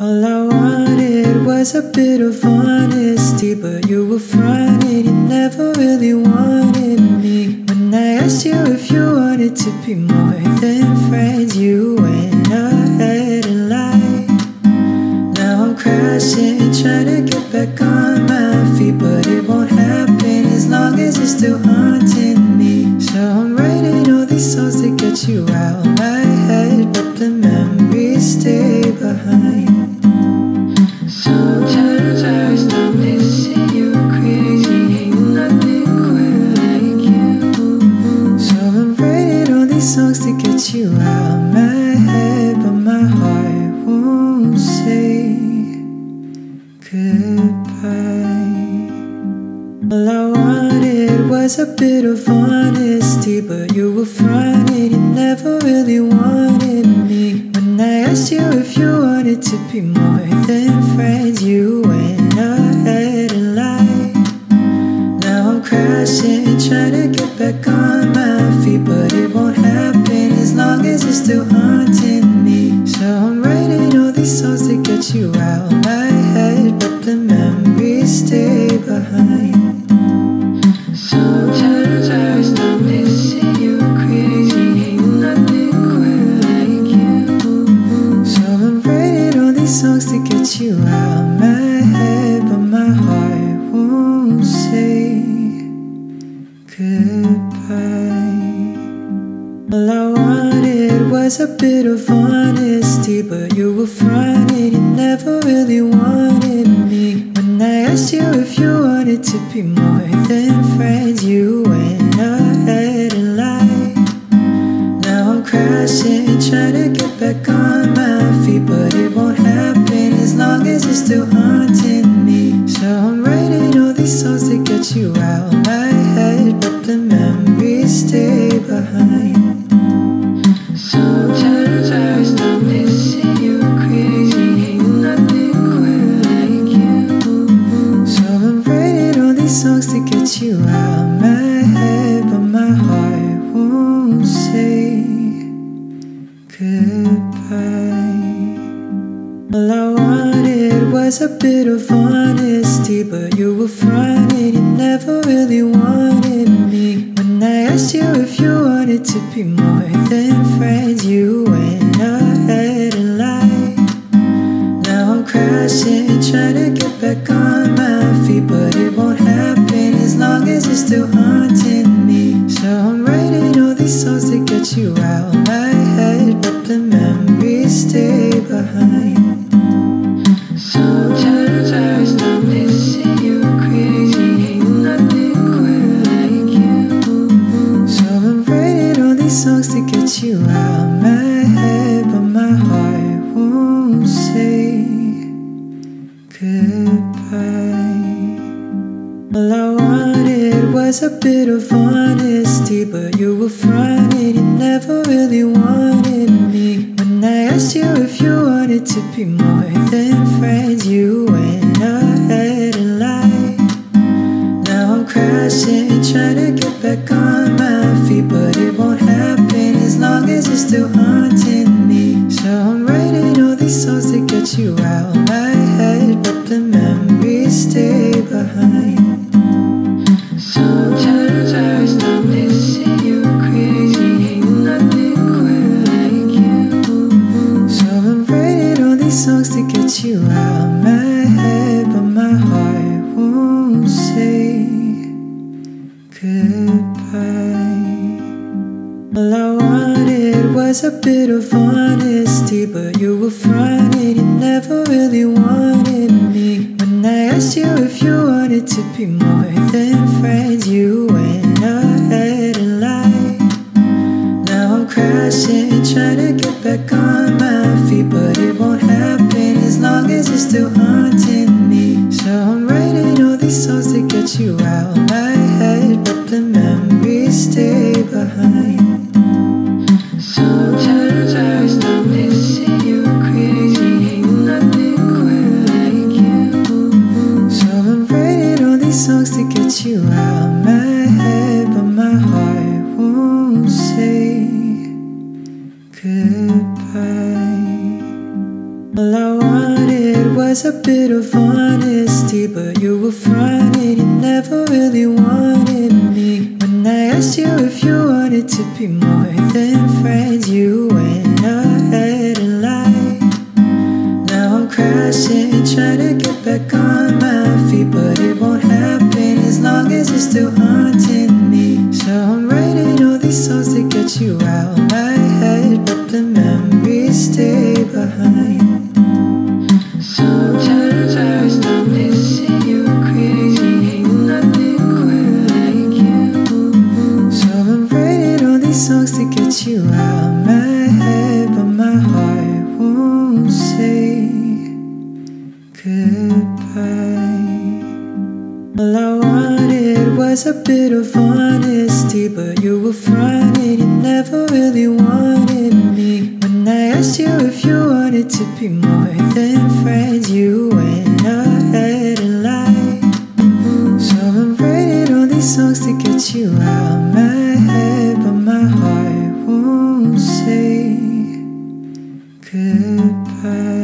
All I wanted was a bit of honesty, but you were fronting, you never really wanted me. When I asked you if you wanted to be more than friends, you went ahead and lied. Now I'm crashing, trying to get back on my feet, but it won't happen as long as you're still haunting me. So I'm writing all these songs to get you out my head, but the memories stay behind. Sometimes I start missing you crazy, ain't nothing quite like you. So I'm writing all these songs to get you out my head, but my heart won't say goodbye. All I wanted was a bit of honesty, but you were fronting, you never really wanted me. When I asked you if you wanted to be more than friends, you went ahead and lied. Now I'm crashing, trying to get back on my feet, but it won't happen as long as you're still haunting me. So I'm writing all these songs to get you out my head, but the memories stay behind. Sometimes I start missing you crazy, ain't nothing quite like you. So I'm writing all these songs to get you out my head, but my heart won't say goodbye. All I wanted was a bit of honesty, but you were fronting, you never really wanted me. When I asked you if you wanted to be more than friends, you went ahead and lied. Now I'm crashing, trying to get back on my feet, but it won't happen as long as you're still haunting me. So I'm writing all these songs to get you out my head, but the memories stay behind. Sometimes I start missing you crazy, ain't nothing quite like you. So I'm writing all these songs to get you out my head, but my heart won't say goodbye. All I wanted was a bit of honesty, but you were fronting, you never really wanted me. When I asked you if you wanted to be more than friends, you went ahead and lied. Now I'm crashing, trying to get back on my feet, but it won't happen as long as you're still haunting me. So I'm writing all these songs to get you out my head, but the memories stay behind. Sometimes I start missing you crazy, ain't nothing quite like you. So I'm writing all these songs to get you out my head, but my heart won't say goodbye. All I wanted was a bit of honesty, but you were fronting, you never really wanted me. When I asked you if you wanted to be more than friends, you went ahead and lied. Now I'm crashing, trying to get back on my feet, but it won't happen as long as you're still haunting me. So I'm writing all these songs to get you out my head, but the memories stay behind. Sometimes I start missing you crazy, ain't nothing quite like you. So I'm writing all these songs to get you out my head, but my heart won't say goodbye. All I wanted was a bit of honesty, but you were fronting, you never really wanted me. When I asked you if you wanted to be more than friends, you went ahead and lied. Now I'm crashing, trying to get back on my feet, but it won't happen as long as you're still haunting me. So I'm writing all these songs to get you out my head, but the memories stay behind. Sometimes I start missing you crazy, ain't nothing quite like you. So I'm writing all these songs to get you out my head, but my heart won't say goodbye. All I wanted was a bit of honesty, but you were fronting, you never really wanted me. When I asked you if you wanted to be more than friends, you went ahead and lied. Now I'm crashing, trying to get back on my feet, but it won't happen as long as you're still haunting me. So I'm writing all these songs to get you out my head, but the memories stay behind. Sometimes I start missing you crazy, ain't nothing quite like you. So I'm writing all these songs to get you out my head, but my heart won't say goodbye. All I wanted was a bit of honesty, but you were fronting, you never really wanted me. When I asked you if you wanted to be more than friends, you went ahead and lied. So I'm writing all these songs to get you out my head, but my heart won't say goodbye.